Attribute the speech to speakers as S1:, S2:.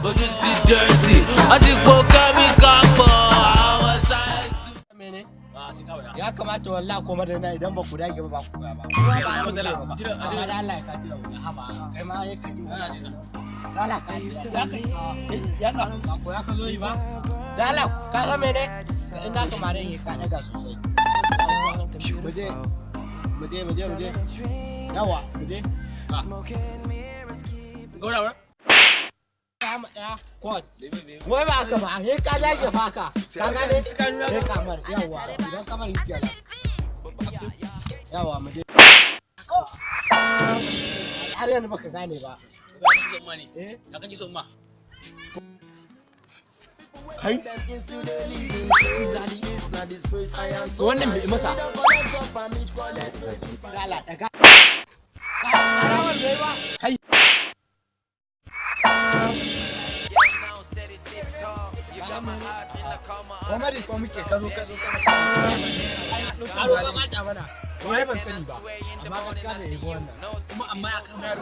S1: but you see dirty. I think what can we come for our side?
S2: Ya kamata wallahi kuma da na idan ba ku dage ba ku ga ba. Kuma ba ku da ba. Amma da Allah ka jira wani haba. Kai ma yake ji. Allah ka ya ka ko ya ka zo yi ba. Da Allah ka ga mene? In da ka mare yi ka daga sosai. Muje. Yawa, muje.
S1: Gora ba.
S2: Kama ɗaya, kod. Wai ba ka ba, sai ka dage ba ka. Ka gane? Sai kamar, yawa. Idan kamar yi kenan. Yawa, muje. Har yanzu baka gane ba.
S1: Ya kan ji son ma.
S2: Kai? Wannan bai masa. Gala, daga. Karawar bai ba. Kai. Wamari ko muke kazo. Karo ka mata mana. Wai ban sani ba. Amma gaskiya bai yi wannan. Kuma amma ya kamar